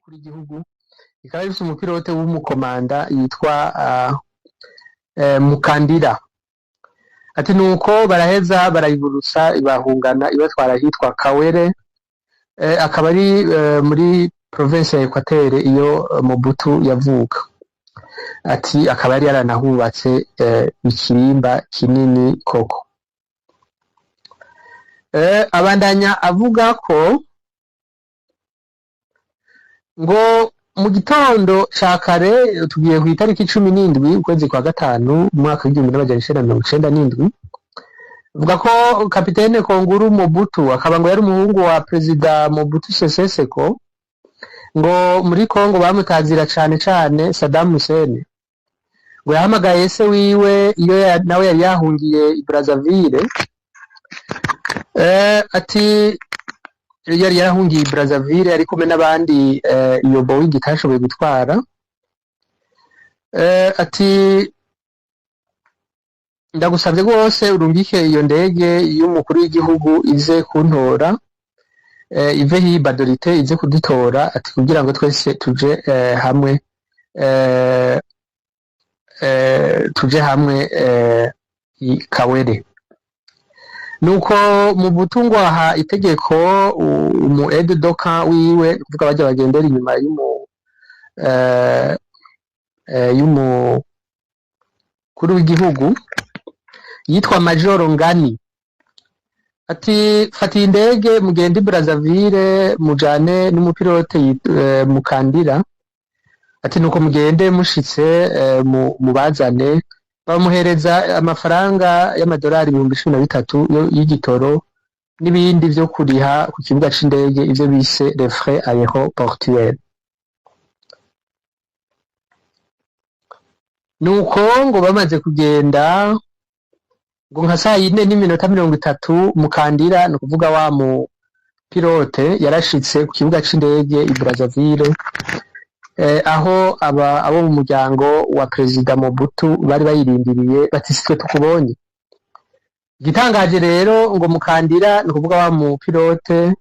y'umukuru w'igihugu ikaba ifise umupilote w'umukomanda yitwa Mukandira. Ati nuko baraheza barayigurutsa ibahungana ibatwara hitwa Kawere, akaba ari muri province ya Equateur iyo Mobutu yavuka. Ati akaba yari yaranahubatse ikirimba kinini koko. Abandanya avuga ko ngo mu gitondo ca kare tugiye ku itariki 17 ukwezi kwa gatanu umwaka w'1997 vuga ko kapitene Konguru Mobutu akaba ngo yari umuhungu wa perezida Mobutu Sese Seko, ngo muri Kongo bamutazira cane cane Saddam Hussein, ngo yahamagaye se wiwe iyo nawe yari yahungiye i Brazzaville. Ati yari yarahungiye i Brazzaville ari kumwe n'abandi iyo Boeing itashoboye gutwara. Ati ndagusavye rwose urungike iyo ndege y'umukuru w'igihugu ize kuntora, ive hi Badorite ize kudutora, ati kugira ngo twese tuje hamwe i Kawere. Nuko mu butungo aha itegeko umu aide de camp wiwe kuvuga baje bagendera inyuma y'umukuru w'igihugu yitwa Major Ngani. Ati fata indege mugende i Brazzaville mujane n'umupilote Mukandira. Ati nuko mugende mushitse mubazane, bamuhereza amafaranga y'amadolari 13,000 y'igitoro n'ibindi vyo kuriha ku kibuga c'indege, ivyo bise les frais aéroportuaires. Nuko ngo bamaze kugenda ngo nka saa 4:30 Mukandira no kuvuga wa mu pilote yarashitse ku kibuga c'indege i Brazzaville, aho abo mu muryango wa perezida Mobutu bari bayirindiriye bati sitwe tukubonye. Igitangaje rero ngo Mukandira no kuvuga wa mu pilote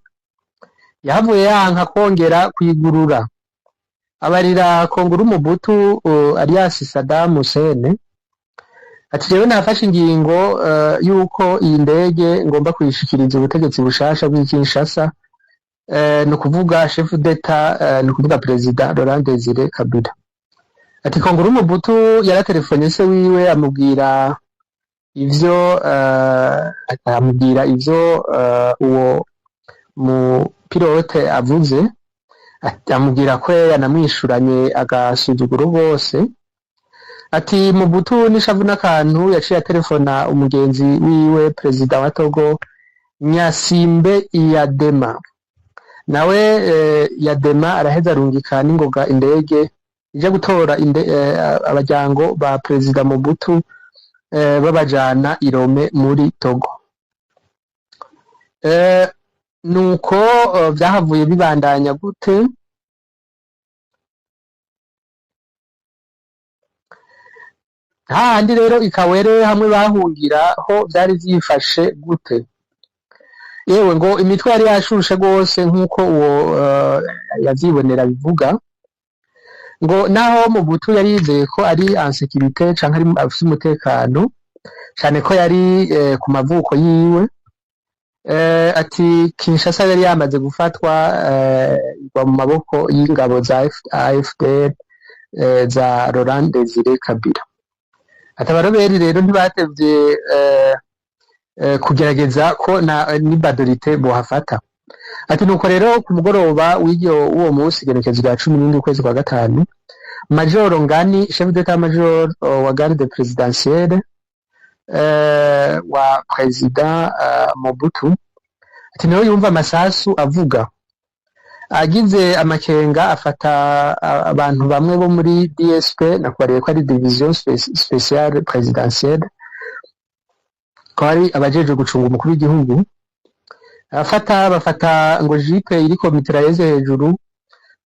yahavuye yanka kongera kuyigurura, abarira Konguru Mobutu alias Saddam Hussein. Ati jewe nafashe ingingo yuko iyi ndege ngomba kuyishikiriza ubutegetsi bushasha bw'Kinshasa, no kuvuga chef d'etat, no kuvuga president Laurent Désiré Kabila. Ati Konguru Mobutu yaratelefone se wiwe amubwira ivyo uwo mu pilote avuze, amubwira ko yanamwishuranye agasuzuguro bose. Ati Mobutu nishavu n'akantu yaciye telefona umugenzi wiwe president wa Togo Nyasimbe Iyadema, nawe Yadema araheza arungika n'ingoga indege ije gutora abajyango ba president Mobutu babajana i Rome muri Togo. Nuko vyahavuye bibandanya gute? Handi rero ikawere hamwe bahungira ho vyari vyifashe gute? Yewe ngo imitwe yari yashushe gose nkuko uwo yavyibonera bivuga, ngo naho Mobutu yari yizeye ko ari en sécurité canke ari afise umutekano cane ko yari ku mavuko yiwe. Ati Kinshasa yari yamaze gufatwa mu maboko y'ingabo za AFDL za Laurent Désiré Kabila. Atabaroberi rero ntibatevye kugerageza ko ni Badorite bohafata. Ati nuko rero ku mugoroba uwo munsi igenekezo rya 17 ukwezi kwa gatanu, Major Ngani chef d'état major wa garde présidentielle wa president Mobutu, ati niho yumva amasasu avuga, agize amakenga afata abantu bamwe bo muri DSP, nakwariye ko ari division spéciale présidentielle, ko ari abajeje gucunga umukuru w'igihugu. Bafata ngo jipe iriko mitrailleuses hejuru,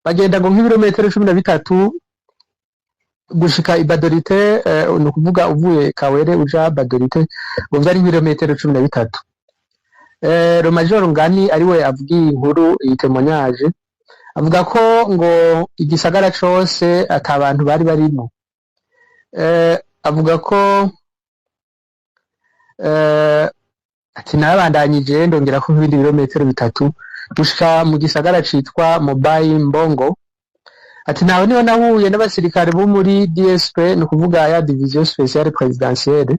bagenda ngo nk'ibirometero 13 gushika i Badorite, no kuvuga uvuye Kawere uja Badorite ngo vyari nk'ibirometero 13. Major Ngani ariwe avugiye inkuru iyi témoignage avuga ko ngo igisagara cose ata bantu bari barimo. Avuga ko ati narabandanyije ndongera ko nk'ibindi birometero 3 gushika mu gisagara citwa Mobai Mbongo. Ati naho niho nahuye n'abasirikare bo muri DSP, no kuvuga ya division spéciale présidentielle,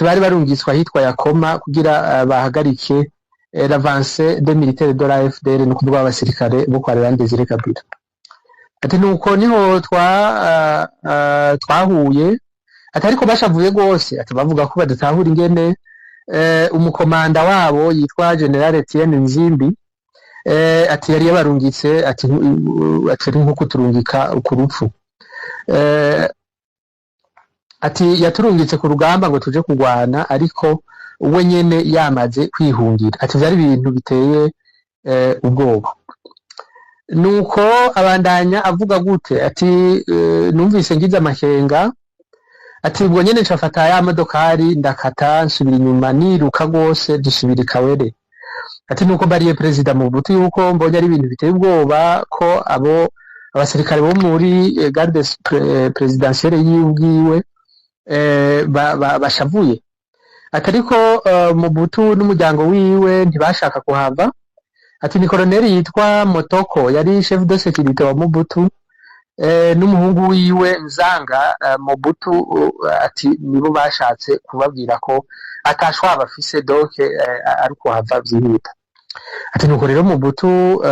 bari barungitswe hitwa Yakoma kugira bahagarike l'avancée des militaires de la FDL, no kuvuga abasirikare bo kwa Laurent Désiré Kabila. Ati nuko niho twahuye, ati ariko bashavuye gose, ati bavuga ko badatahura ingene umukomanda wabo yitwa General Etienne Nzimbi ati yari yabarungitse, ati nko kuturungika ukurupfu. Ati yaturungitse ku rugamba ngo tuje kugwana, ariko we nyene yamaze kwihungira. Ati vyari ibintu biteye ubwoba. Nuko abandanya avuga gute, ati numvise ngize amakenga, ati ubwo nyene ncafata ya modokari ndakata nsubira inyuma niruka gose dusubira Kawere. Ati nuko bariye Perezida Mobutu yuko mbonye ari ibintu biteye ubwoba ko abasirikare bo muri garde presidentielle yiwe bashavuye. Ati ariko Mobutu n'umuryango wiwe ntibashaka kuhava. Ati ni koloneli yitwa Motoko yari chef de sécurité wa Mobutu, n'umuhungu wiwe Nzanga Mobutu, ati nibo bashatse kubabwira ko atashwa bafise donc ariko hava vyihuta. Ati nuko rero Mobutu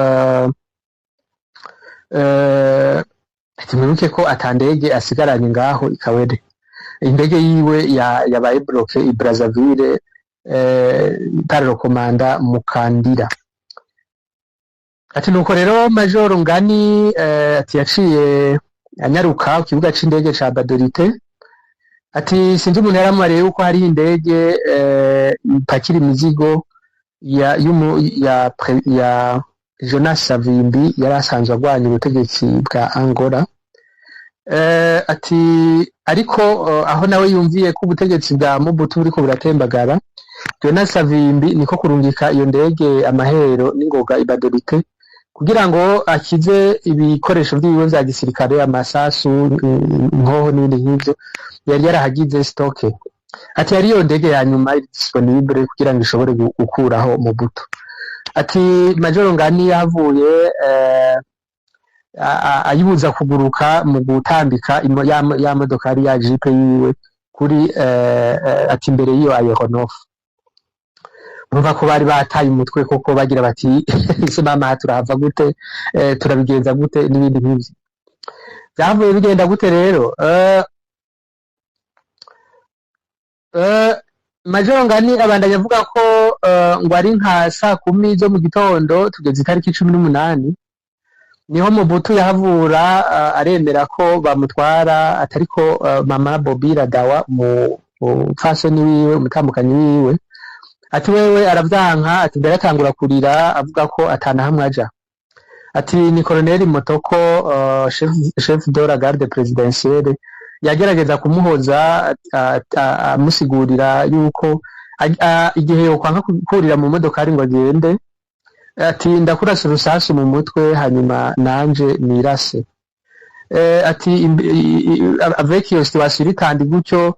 ati mwibuke ko atandege asigaranye ngaho Ikawere, indege yiwe yabaye bloqué i Brazzaville par le commandant Mukandira. Ati nuko rero Major Ngani ati yaciye anyaruka ku kibuga c'indege ca Badorite. Ati sinzi umuntu yaramariye uko hari indege ipakira imizigo ya Jonas Savimbi yari asanzwe agwanya ubutegetsi bwa Angola. Ati ariko aho nawe yumviye ko ubutegetsi bwa Mobutu buriko buratembagara, Jonas Savimbi niko kurungika iyo ndege amahero n'ingoga ibadorite kugira ngo akize ibikoresho by'ibigo vya gisirikare, amasasu, inkoho n'ibindi nk'ivyo yari yarahagize stoke. Ati yari iyo ndege ya nyuma disponible kugira ngo ishobore gukuraho Mobutu. Ati Major Ngani yavuye ayibuza kuguruka mu gutambika ya modokari ya Jeep yiwe kuri ati imbere y'iyo aeronef. Numva ko bari bataye umutwe koko bagira bati ese mama turahava gute, turabigenza gute n'ibindi nk'ivyo. Byavuye bigenda gute rero? Major Ngani abandanya avuga ko ngo ari nka saa 10 zo mu gitondo tugeze itariki 18 niho Mobutu yahavura aremera ko bamutwara, atariko mama Bobi Radawa mu fasoni wiwe, umutambukanyi wiwe. Ati wewe aravyanka, ati mbere atangura kurira avuga ko atana hamwe aja. Ati ni Colonel Motoko chef de la garde présidentielle yagerageza kumuhoza amusigurira yuko igihe yokwanga kurira mu modokari ngo agende, ati ndakurasa urusasu mu mutwe hanyuma nanje nirase. Ati avec iyo situation irikandi gutyo,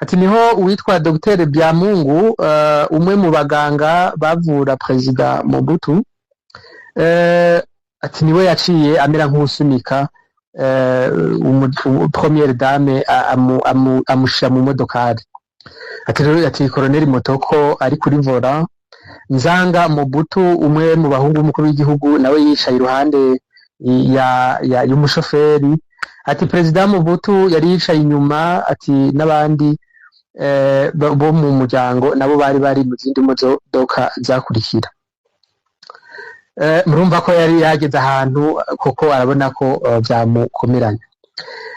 ati niho uwitwa Dr Byamungu umwe mu baganga bavura Perezida Mobutu, ati niwe yaciye amera nk'usunika première dame amushira mu modokari. Ati rero ati Colonel Motoko ari kuri vola, Nzanga Mobutu umwe mu bahungu b'umukuru w'igihugu nawe yicaye iruhande y'umushoferi. Ati Perezida Mobutu yari yicaye inyuma, ati n'abandi bo mu muryango nabo bari mu zindi modoka zakurikira. Murumva ko yari yageze ahantu koko arabona ko byamukomeranye.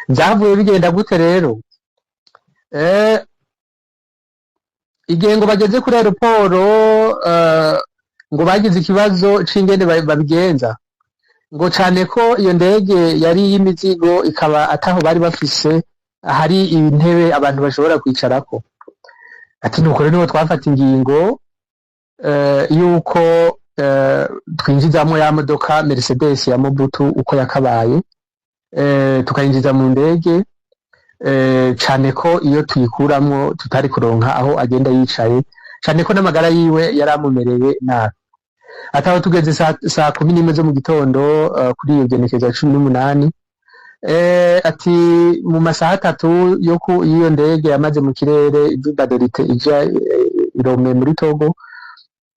Byavuye bigenda gute rero? Igihe ngo bageze kuri aeroport ngo bagize ikibazo c'ingene babigenza, ngo cane ko iyo ndege yari y'imizigo ikaba ataho bari bafise hari intebe abantu bashobora kwicarako. Ati nuko rero niho twafata ingingo yuko twinjizamo ya modoka Mercedes ya Mobutu uko yakabaye, tukayinjiza mu ndege, cane ko iyo tuyikuramwo tutari kuronka aho agenda yicaye, cane ko n'amagara yiwe yaramumereye nabi. Ataho tugeze saa 11 zo mu gitondo, kuri iyo genekezo ya 18, ati mu masaha 3 y'iyo ndege yamaze mu kirere ibaderite ija Lomé muri Togo,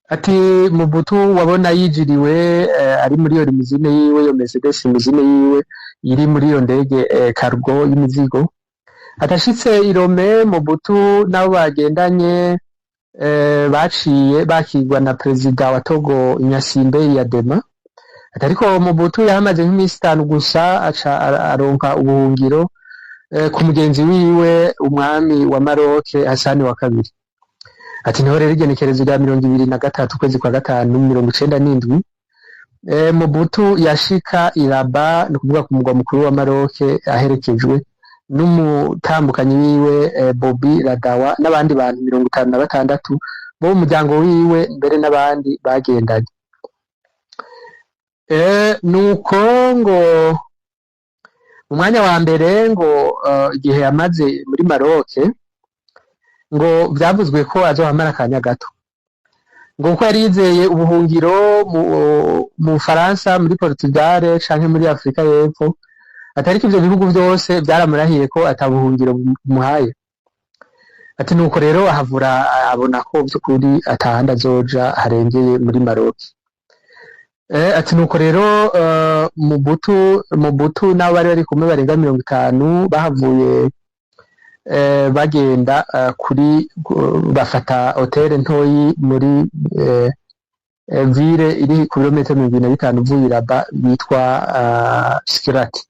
ati Mobutu wabona yijiriwe, ari muri iyo limuzine yiwe, yo Mercedes limuzine yiwe iri muri iyo ndege cargo y'imizigo. Atashitse i Lomé, Mobutu nabo bagendanye baciye bakigwa na perezida wa Togo Nyasimbe Yadema. Atariko Mobutu yahamaze nk'imisi 5 gusa aca aronka ubuhungiro ku mugenzi wiwe umwami wa Maroc Hassan wa kabiri. Ati niho rero igenekerezo rya 23 kwezi kwa gatanu 1997, Mobutu yashika i Rabat, ni kuvuga ku mugwa mukuru wa Maroc, aherekejwe n'umutambukanyi wiwe Bobi Radawa n'abandi bantu 56 bo mu muryango wiwe, mbere n'abandi bagendanye. Nuko ngo mu mwanya wa mbere ngo igihe yamaze muri Maroc, ngo byavuzwe ko azohamara akanya gato, ngo kuko yari yizeye ubuhungiro mu Faransa, muri Portugal canke muri Afrika y'Epfo, atariko ivyo bihugu byose byaramurahiye ko atabuhungiro muhaye. Ati nuko rero ahavura abona ko by'ukuri atahanda azoja harengeye muri Maroc. Ati nuko rero Mobutu nabo bari bari kumwe barenga 50 bahavuye bagenda kuri bafata hotel ntoyi muri ville iri ku kilometero 25 uvuye Rabat bitwa Skirati.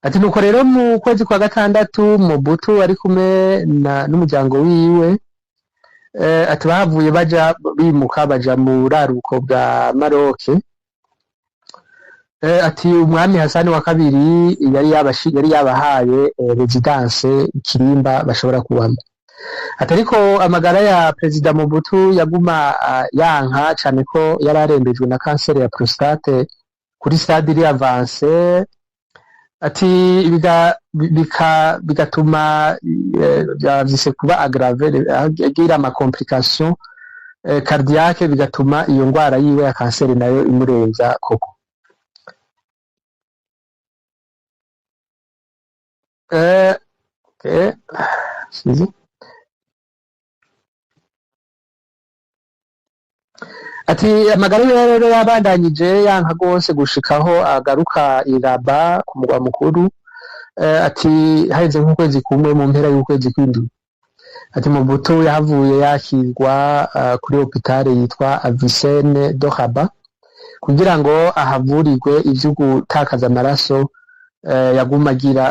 Ati nuko rero mu kwezi kwa gatandatu Mobutu ari kumwe n'umuryango wiwe, ati bahavuye baja bimuka baja mu raruko bwa Maroc. Ati umwami Hassan wa kabiri yari yabahaye residence Kirimba bashobora kubamo. Atariko amagara ya Perezida Mobutu yaguma yanka cane ko yararembejwe na kanseri ya prostate kuri stade iri avance. Ati bigatuma byavise kuba aggrave, agira ama complication cardiaque, bigatuma iyo ngwara yiwe ya kanseri nayo imurenza koko. Ati amagara rero yabandanyije yanka gose gushikaho agaruka i Rabat ku mugwa mukuru. Ati haheze nk'ukwezi kumwe mu mpera y'ukwezi kw'indwi, ati Mobutu yahavuye yakirwa kuri hopitale yitwa Avicenne do Rabat kugira ngo ahavurirwe ivyo gutakaza amaraso yaguma agira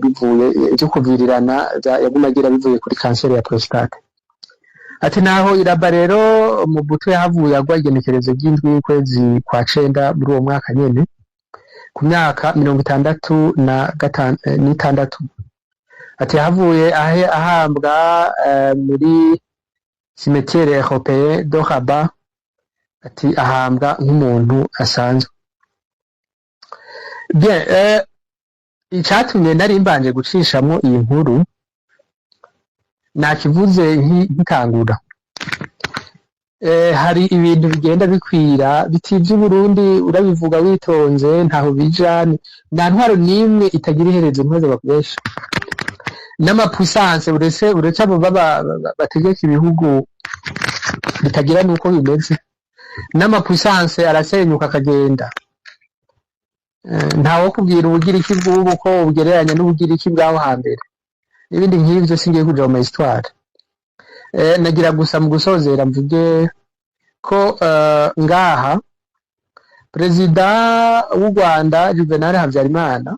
bivuye ivyo kuvirirana yaguma agira bivuye kuri kanseri ya prostate. Ati naho i Rabat rero Mobutu yahavuye agwa igenekerezo ry'indwi kwezi kwa 9 muri uwo mwaka nyene ku myaka 66. Ati yahavuye ahambwa muri cimetière européen do Rabat. Ati ahambwa nk'umuntu asanzwe. Bien, icatumye nari mbanje gucishamwo iyi nkuru nakivuze nkitangura. Hari ibintu bigenda bikwira bitivye Burundi, urabivuga witonze ntaho bijani, nta ntwaro nimwe itagira iherezo ntwaza bakoresha n'amapuissance uretse abo bategeka ibihugu bitagira nuko bimeze, n'amapuissance arasenyuka akagenda. Ntawo kubwira ubugira iki bw'ubu ko ugereranya n'ubugira iki bwaho hambere, ibindi nk'ivyo singiye kuja mu histoire. Nagira gusa mu gusozera mvuge ko ngaha Perezida w'u Rwanda Juvenal Habyarimana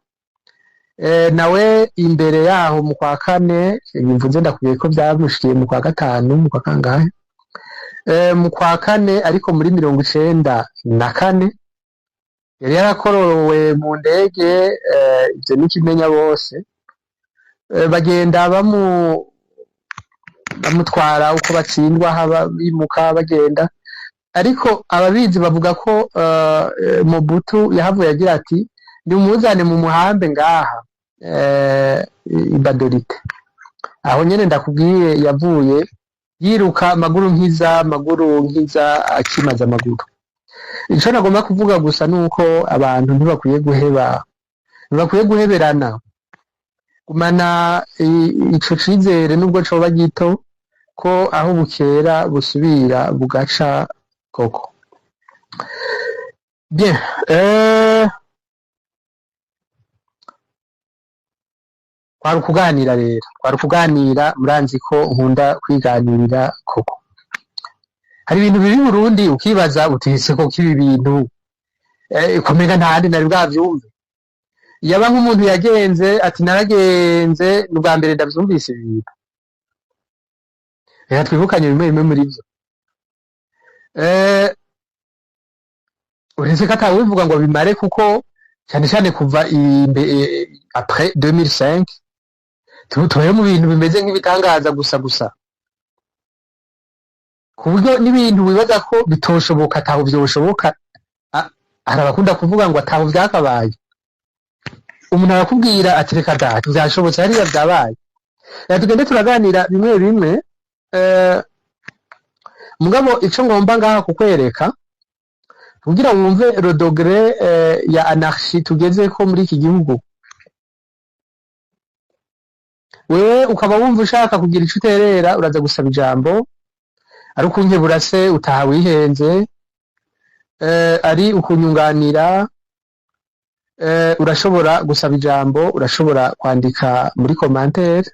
nawe imbere yaho mu kwa 4, mvuze ndakubwiye ko byamushikiye mu kwa 5 mu kwa kangahe, mu kwa 4 ariko muri 94 yari yarakorowe mu ndege, ivyo nikimenya bose, bagenda bamutwara uko batsindwa haba bimuka bagenda ariko ababizi bavuga ko Mobutu yahavuye agira ati nimuzane mu muhambe ngaha ibadorite aho nyene ndakubwiye yavuye yiruka maguru nkiza akimaza amaguru. Ico nagomba kuvuga gusa nuko abantu ntibakwiye guheberana, gumana ico cizere nubwo coba gito ko aho bukera busubira bugaca koko. Bien, kwari ukuganira rero, muranzi ko nkunda kwiganirira koko. Hari ibintu biri Burundi ukibaza utise ko kibi bintu komenga ntahandi nari bwavyumve. Yaba nk'umuntu yagenze ati naragenze n'ubwa mbere ndavyumvise ibintu. Reka twibukanye bimwe muri vyo. Uretse ko atawivuga ngo bimare kuko cyane kuva après 2005 tubaye mu bintu bimeze nk'ibitangaza gusa ku buryo n'ibintu wibaza ko bitoshoboka ataho byoshoboka. Hari abakunda kuvuga ngo ataho byakabaye, umuntu arakubwira ati reka data byashobotse hariya byabaye. Tugende turaganira bimwe mugabo ico ngomba ngaha kukwereka kugira wumve le degré ya anarchie tugezeko muri iki gihugu. Wewe ukaba wumva ushaka kugira ico uterera uraza gusaba ijambo, ari ukunkebura se utaha wihenze, ari ukunyunganira, urashobora gusaba ijambo, urashobora kwandika muri commentaire,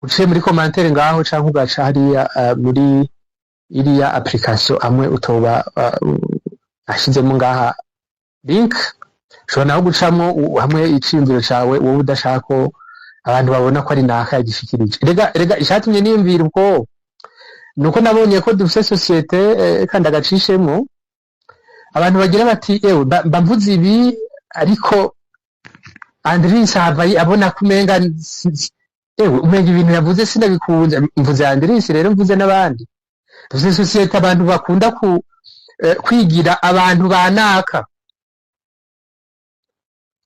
uciye muri commentaire ngaho canke ugaca hariya muri iriya application amwe utoba ashizemo ngaha link, ushobora naho gucamo hamwe iciyumviro cawe wowe udashaka ko abantu babona ko ari naka yagishikirije. Rega ishatumye niyumvira ubwo nuko nabonye ko dufise societe kandi agacishemo abantu bagira bati ewe mvuze ibi ariko Andris havayi abona kumenga ewe umenga ibintu yavuze sinabikunze, mvuze Andris rero mvuze n'abandi. Dufise societe abantu bakunda kwigira abantu banaka,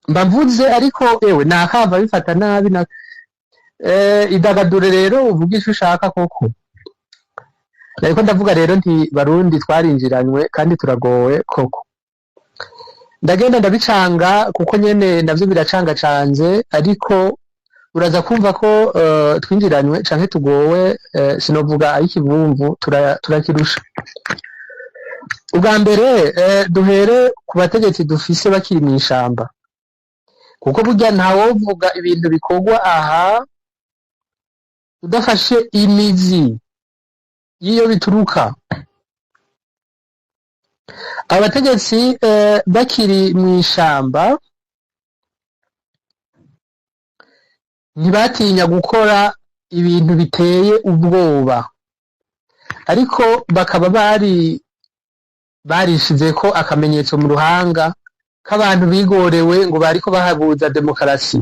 mvuze ariko ewe nakava bifata nabi na idagadure rero uvuga ico ushaka koko. Ariko ndavuga rero nti Barundi twarinjiranywe kandi turagowe koko. Ndagenda ndabicanga kuko nyene navyo biracangacanze, ariko uraza kumva ko twinjiranywe canke tugowe. Sinovuga ayikivumvu turakirusha. Ubwa mbere duhere ku bategetsi dufise bakiri mw'ishamba, kuko burya ntawovuga ibintu bikorwa aha udafashe imizi yiyo bituruka. Abategetsi bakiri mw'ishamba ntibatinya gukora ibintu biteye ubwoba, ariko bakaba barishizeko akamenyetso mu ruhanga k'abantu bigorewe ngo bariko bahabuza demokarasi.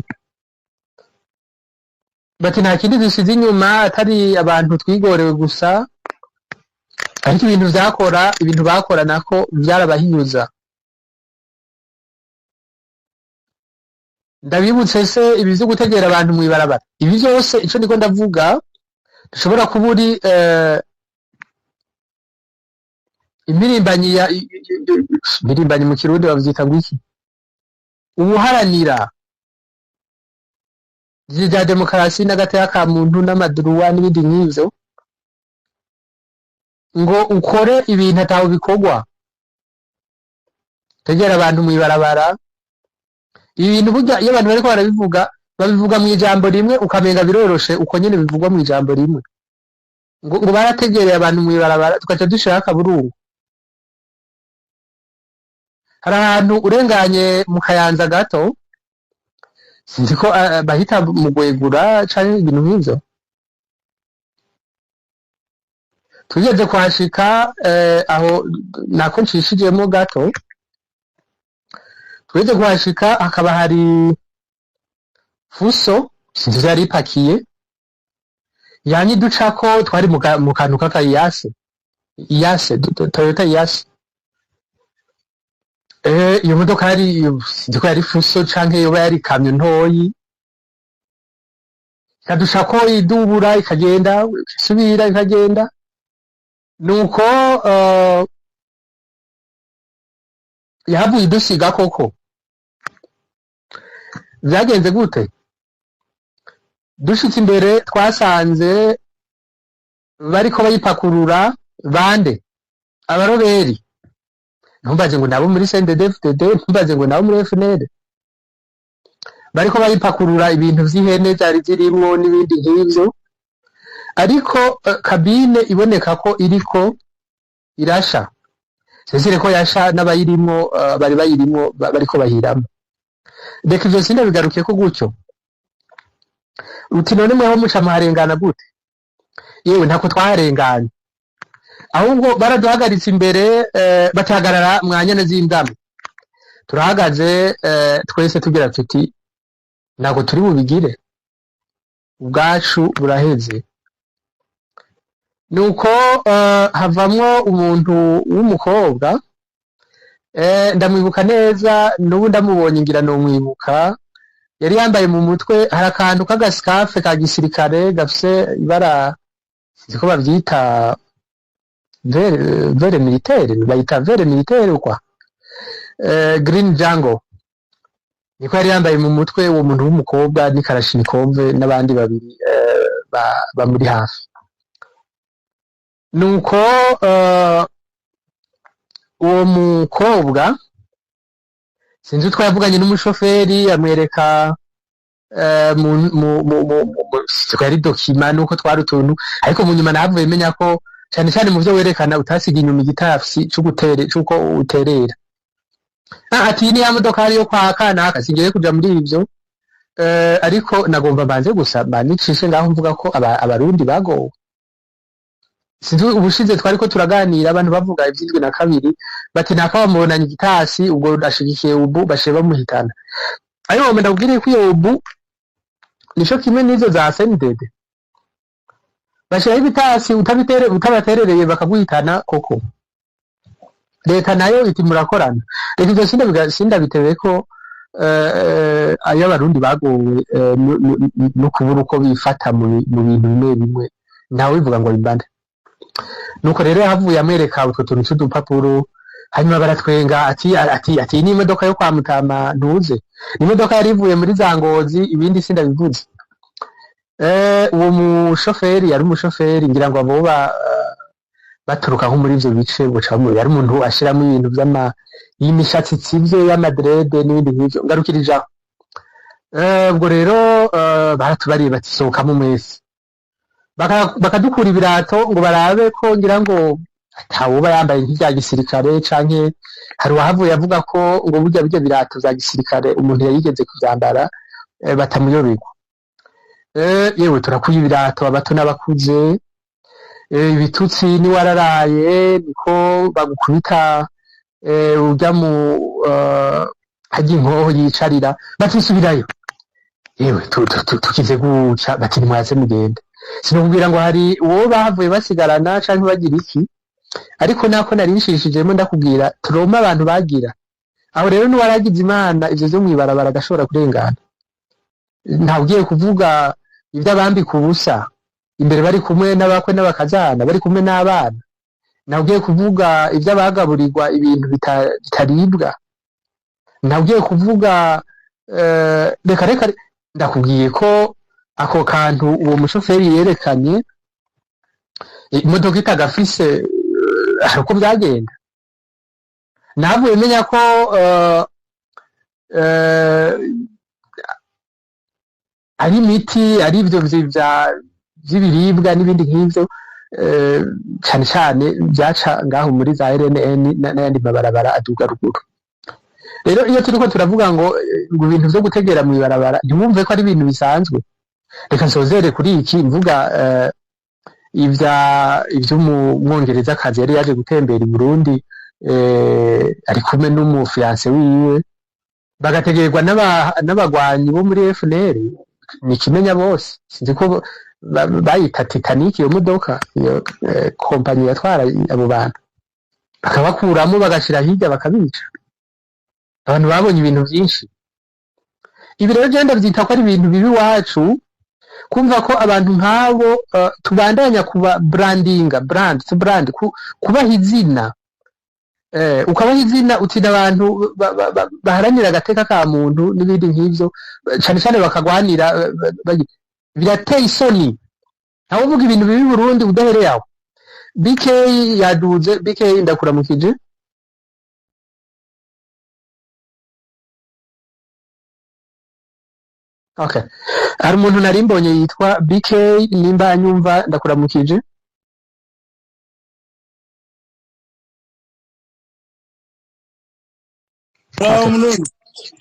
Bati nta kindi dusize inyuma atari abantu twigorewe gusa, ariko ibintu bakora nako vyarabahinyuza. Ndabibutse se ibi vyo gutegera abantu mw'ibarabara, ibi vyose ico ndiko ndavuga dushobora kuba uri imirimbanyi mu Kirundi bavyita ngwiki, ubuharanira vya demokarasi n'agateka ka muntu n'amaduruwa n'ibindi nk'ivyo, ngo ukore ibintu ataho bikorwa, tegera abantu mw'ibarabara. Ibi bintu burya iyo abantu bariko barabivuga babivuga mw'ijambo rimwe ukamenga biroroshe uko nyene bivugwa mw'ijambo rimwe, ngo barategereye abantu mw'ibarabara tugaca dushaka akaburungu. Hari ahantu urenganye mu Kayanza gato, sinzi ko bahita mu Gwegura canke ibintu nk'ivyo, tugeze kuhashika aho nako nshishijemo gato, tugeze kuhashika hakaba hari fuso sinzi yari ipakiye yanyiducako, twari mu kantu k'akayiyasi. Iyase, Toyota Iyase. Iyo modoka sinzi ko yari fuso canke yoba yari ikamyo ntoyi, ikadusha ko idubura ikagenda isubira ikagenda, nuko yahavuye idusiga koko. Vyagenze gute? Dushitse imbere twasanze bariko bayipakurura bande abaroberi, ntumbaze ngo nabo muri CNDD-FDD, ntumbaze ngo nabo muri FNL, bariko bayipakurura ibintu vy'ihene vyari zirimwo n'ibindi nk'ivyo, ariko kabine iboneka ko iriko irasha. Sesire ko yasha n'abayirimwo bari bayirimwo bariko bahiramo. Reka ivyo sindabigarukiye ko gutyo. Uti none mweho muca muharengana gute? Yewe ntako twaharenganye, ahubwo baraduhagaritse imbere, batahagarara mwanyana z'indamo. Turahagaze twese tugira tuti ntabwo turi bubigire, ubwacu buraheze. Nuko havamwo umuntu w'umukobwa, ndamwibuka neza, n'ubu ndamubonye ngira nomwibuka, yari yambaye mu mutwe hari akantu k'agasikafe ka gisirikare gafise ibara, sinzi ko bavyita vere militaire, bayita vere militaire ukwa, green jungle, niko yari yambaye mu mutwe uwo muntu w'umukobwa n'ikarashinikove n'abandi babiri bamuri hafi. Nuko uwo mukobwa sinzi utwo yavuganye n'umushoferi, amwereka yari dokima nuko twari utuntu, ariko mu nyuma nahavuye menya ko cane cane mu vyo werekana utasiga inyuma igitafsi c'uko uterera. Ati ni ya modoka ariyo kwa kanaka, singiye kuja muri ivyo, ariko nagomba mbanze gusa banicishe ngaho mvuga ko abarundi bagowe. Sinzi ubushize twariko turaganira abantu bavuga ivy'indwi na kabiri, bati naka bamubonanye igitasi ubwo ashigikiye ubu bashe bamuhitana. Ariko ngomba ndakubwire ko iyo ubu nico kimwe n'izo za CNDD, bashiraho ibitasi utabaterereye bakaguhitana koko. Leta nayo iti murakorana. Reka ivyo sindabitewe ko ayo abarundi bagowe no kubura uko bifata mu bintu bimwe bimwe, ntawe bivuga ngo bimbande. Nuko rero yahavuye amwereka utwo tuntu c'udupapuro, hanyuma baratwenga ati ni imodoka yo kwa Mutama ntuze, ni imodoka yari ivuye muri za Ngozi, ibindi sindabivuze. Uwo mushoferi yari umushoferi ngira ngo abo baturuka nko muri ivyo bice, yari umuntu ashiramo ibintu y'imishatsi tsivye y'amadrede n'ibindi nk'ivyo, ngarukirijaho. Ubwo rero baratubariye bati sohokamo mwese, bakadukura ibirato ngo barabe ko ngira ngo atawoba yambaye nk'ivya gisirikare, canke hari uwahavuye avuga ko ngo burya birato vya gisirikare umuntu yayigeze kuvyambara batamuyoberwa. Yewe turakuye ibirato abato n'abakuze, ibitutsi ni wararaye, niko bagukubita urya mu harya inkoho yicarira, batisubirayo. Yewe tukize guca bati nimwaze mugende. Sinubwira ngo hari uwo bahavuye basigarana canke bagira iki, ariko nako narinshishijemo ndakubwira turoma abantu bagira aho. Rero n'uwaragize Imana ivyo vyo mwibarabara agashobora kurengana, ntabwiye kuvuga ivyo abambika ubusa imbere bari kumwe n'abakwe n'abakazana bari kumwe n'abana, ntabwiye kuvuga ivyo abagaburirwa ibintu bitaribwa, ntabwiye kuvuga reka ndakubwiye ko ako kantu uwo mushoferi yerekanye imodoka itagafise hari uko byagenda. Navuye menya ko ari imiti, ari ivyo vy'ibiribwa n'ibindi nk'ivyo, cane cane vyaca ngaho muri za RNN n'ayandi mabarabara aduga ruguru. Rero iyo turiko turavuga ngo ibintu vyo gutegera mw'ibarabara ntiwumve ko ari ibintu bisanzwe. Reka nsozere kuri iki mvuga ivy'umwongereza akazi yari yaje gutembera i Burundi, ari kumwe n'umufiance wiwe, bagategerwa n'abagwanyi bo muri FNL, ni kimenya bose. Sinzi ko bayita Titanic iyo modoka iyo kompanyi yatwara abo bantu bakabakuramo bagashira hirya bakabica abantu babonye ibintu byinshi ibi rero genda byita ko ari ibintu bibi wacu kumva ko abantu nk'abo tubandanya kuba brand kubaha izina ukabaha izina utina abantu baharanira agateka ka muntu n'ibindi nk'ibyo cyane cyane bakagwanira birateye isoni ntawe uvuga ibintu bibi Burundi udahereye aho BK yaduze BK ndakuramukije okay hari umuntu nari mbonye yitwa BK nimba anyumva ndakuramukije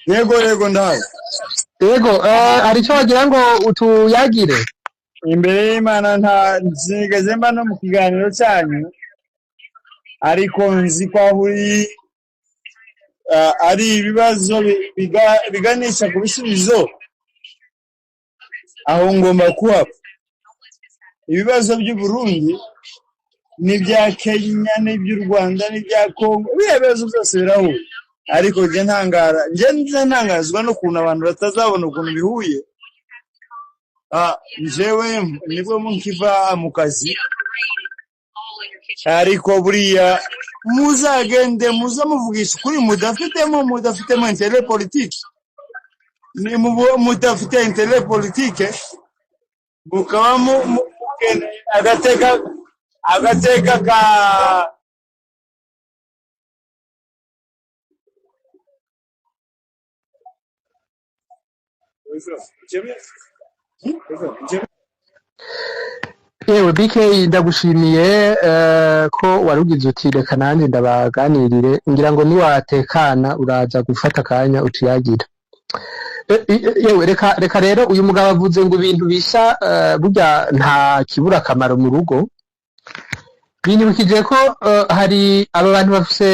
Yego ndaho. Yego hari icyo wagira ngo utuyagire Imbere y'Imana nta nzigeze mba no mu kiganiro cyanyu ariko nzi ko ari ibibazo biganisha ku bisubizo aho ngomba kuhaba. Ibibazo by'u Burundi n'ibya Kenya n'iby'u Rwanda n'ibya Kongo ibibazo byose birahuye ariko nje ntangazwa no kuntu abantu batazabona ukuntu bihuye jewe nibwo munkiva mu kazi ariko buriya muzagende muzamuvugisha kuri mudafitemo intérêt politique ni mudafite intérêt politique mukaba agateka ka yewe BK ndagushimiye ko warugize uti reka nanjye ndabaganirire ngira ngo niwatekana uraza gufata akanya utuyagira yewe reka rero uyu mugabo avuze ngo ibintu bisa burya nta kibura akamaro mu rugo binyibukije ko hari aba bantu bafise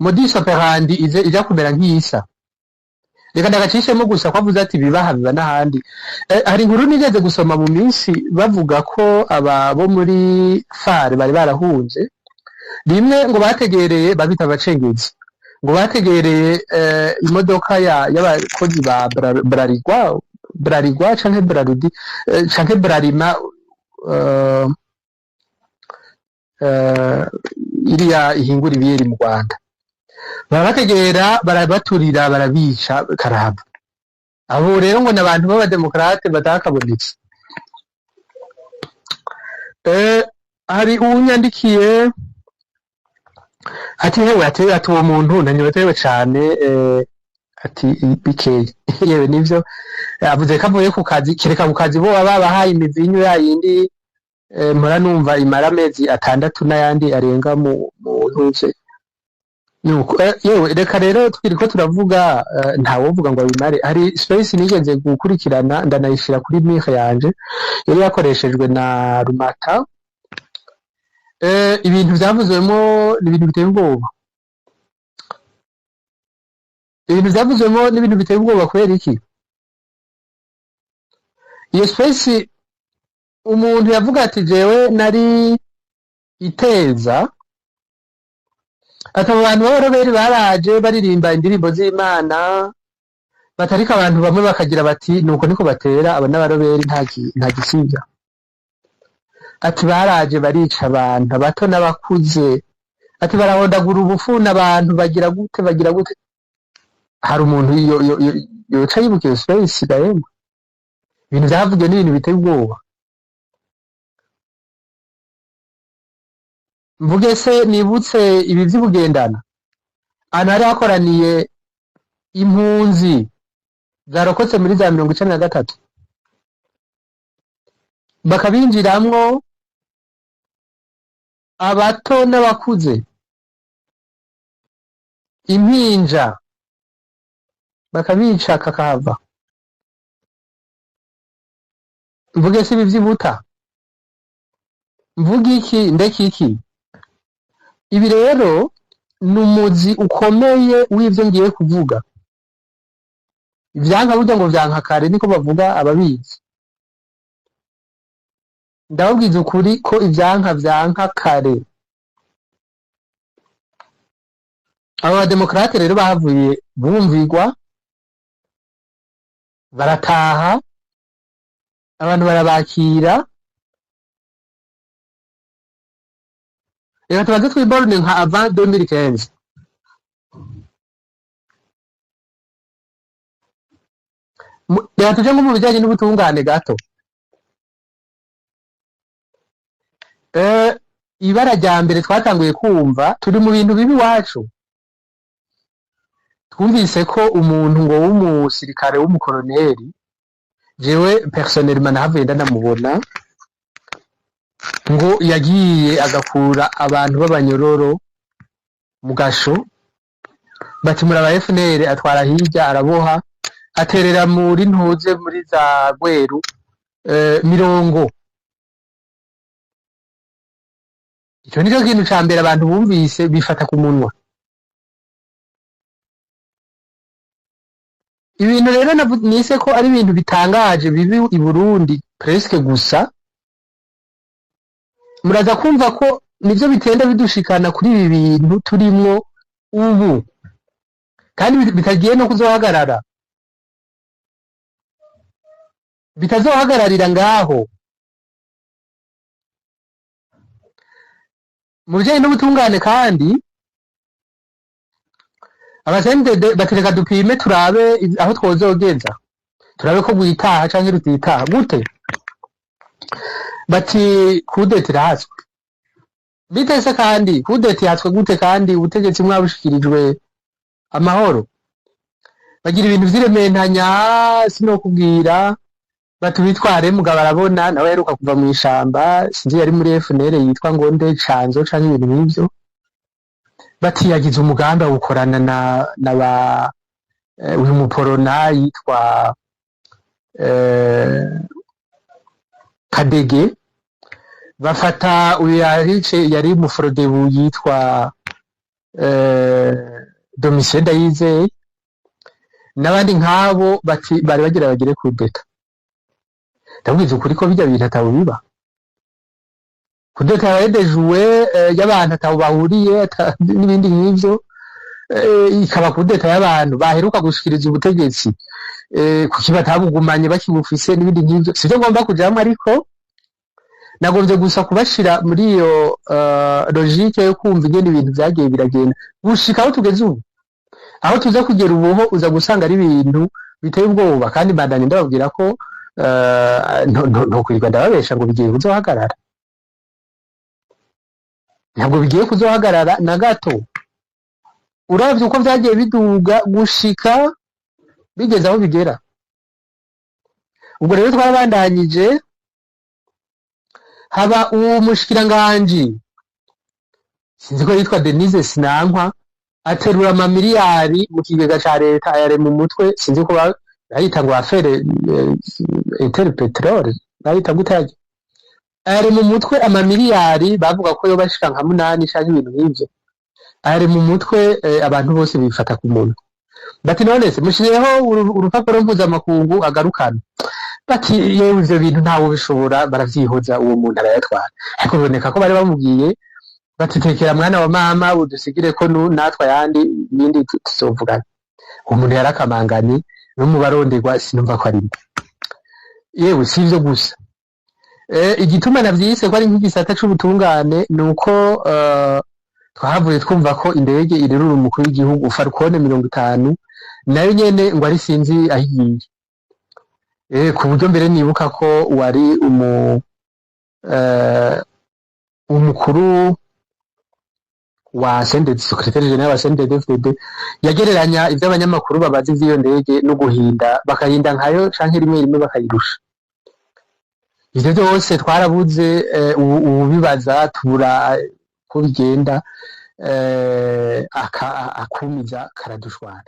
modus operandi ijya kumera nk'iyisa reka ndagacishemo gusa ko avuze ati biba n'ahandi hari inkuru nigeze gusoma mu minsi bavuga ko aba bo muri fare bari barahunze rimwe ngo bategereye babita abacengezi ngo bategereye imodoka y'abakozi ba Bralirwa canke Braludi canke Bralima iriya ihingura ibiyeri mu Rwanda barabategera barabaturira barabica karaba abo rero ngo n'abantu b'abademokrate batakabonetse hari unyandikiye ati hewe ati uwo muntu nanyotewe cyane ati BK yewe nivyo avuze ko avuye ku kazi kereka ku kazi bo babahaye imivinyu yayindi mpora numva imara amezi 6 n'ayandi arenga mu ntuze yewe reka rero twiriko turavuga ntawovuga ngo bimare hari space nigeze gukurikirana ndanayishira kuri mire yanje yari yakoreshejwe na Rumata ibintu byavuzwemo n'ibintu biteye ubwoba n'ibintu biteye ubwoba kubera iki iyo space umuntu yavuga ati jewe nari Iteza ati abantu b'abaroberi baraje baririmba indirimbo z'Imana batarika abantu bamwe bakagira bati nuko niko batera aba n'abaroberi nta gisibya ati baraje barica abantu bato n'abakuze ati barahondagura ubufu n'abantu bagira gute hari umuntu yoca yibuka iyo space gahema ibintu byavugiwe n'ibintu biteye ubwoba mvuge se nibutse ibi by'ubugendana ahantu hari hakoraniye impunzi zarokotse muri za 1993 bakabinjiramwo abato n'abakuze impinja bakabica kakahava mvuge se ibi by'ibuta mvuge iki ndeke iki ibi rero numuzi ukomeye w'ivyo ngiye kuvuga ivyanka burya ngo vyanka kare niko bavuga ababizi ndababwiza ukuri ko vyanka kare. Abo bademokrate rero bahavuye bumvirwa, barataha, abantu barabakira. Reka tubanze twiborne nka avant 2015. Reka tuje nko mu bijanye n'ubutungane gato. Ibara rya mbere twatanguye kumva turi mu bintu bibi iwacu. Twumvise ko umuntu ngo w'umusirikare w'umukoloneli, jewe personnellement nahavuye ndanamubona, ngo yagiye agakura abantu b'abanyororo mu gasho, bati muraba FNL, atwara hirya araboha, aterera muri ntuze muri za Gweru mirongo. Ico nico kintu ca mbere abantu bumvise bifata ku munwa. Ibintu rero nise ko ari ibintu bitangaje bibi i Burundi presque gusa, muraza kumva ko nivyo bitenda bidushikana kuri ibi bintu turimwo ubu, kandi bitagiye no kuzohagarara, bitazohagararira ngaho. Mu bijanye n'ubutungane kandi abasendede batereka dupime turabe aho twozogeza, turabe ko gwitaha canke rutitaha gute. Bati kudeta irahatswe bitese, kandi kudeta yatswe gute kandi ubutegetsi mwabushikirijwe amahoro? Bagira ibintu vy'irementanya sinokubwira, batubitware mugabo arabona nawe yaheruka kuva mu ishamba, sinzi yari muri FNL yitwa Ngonde Canzo canke ibintu nk'ivyo. Bati yagize umugambi wo gukorana na ba uyu muporona yitwa Kadege, bafata uyu yari muforodebu yitwa Domitien Ndayizeye n'abandi nk'abo, bati bari bagire kudeta. Ndabwiza ukuri ko bijya bintu ataho biba. Kudeta yabaye dejuwe y'abantu ataho bahuriye n'ibindi nk'ivyo, ikaba kudeta y'abantu baheruka gushikiriza ubutegetsi kuki batabugumanye bakibufise n'ibindi nk'ivyo. Sivyo ngomba kujamwo, ariko nagomvye gusa kubashira muri iyo logique yo kumva ingene ibintu vyagiye biragenda gushika aho tugeze ubu. Aho tuza kugera ubuho uza gusanga ari ibintu biteye ubwoba, kandi mbandanye ndababwira ko ntukwirirwa ndababesha ngo bigiye kuzohagarara. Ntabwo bigiye kuzohagarara na gato. Uravye uko vyagiye biduga gushika bigeze aho bigera. Ubwo rero twarabandanyije, haba uwo mushikiranganji sinzi ko yitwa Denise Sinankwa, aterura amamiliyari mu kigega ca leta ayare mu mutwe, sinzi ko bayita ngo afere Interpetrol, bayita gute, ayare mu mutwe amamiliyari, bavuga ko yo bashika nka 8 canke ibintu nk'ivyo. Ayare mu mutwe abantu bose bifata ku muntu. Bati none se mushireho urupapuro mpuzamakungu agarukana. Bati yewe ivyo bintu ntawe bishobora, baravyihoza uwo muntu arayatwara. Ariko biboneka ko bari bamubwiye batitekera mwana wa mama udusigire ko natwa yandi bindi tuzovugana. Umuntu yarakamangani no mu baronderwa sinumva ko ari. Yewe sivyo gusa. Igituma navyise ko ari nk'igisata c'ubutungane nuko twahavuye twumva ko indege irerura umukuru w'igihugu Falcone 50 nayo nyene ngo ari sinzi ahigiye. Ku buryo mbere nibuka ko wari umukuru wa Sendede, secrétaire général wa Sendede FDD, yagereranya ivy'abanyamakuru babazi vy'iyo ndege no guhinda, bakahinda nkayo canke rimwe bakayirusha. Ivyo vyose twarabuze, ubibaza tubura ko bigenda, akumiza karadushwana.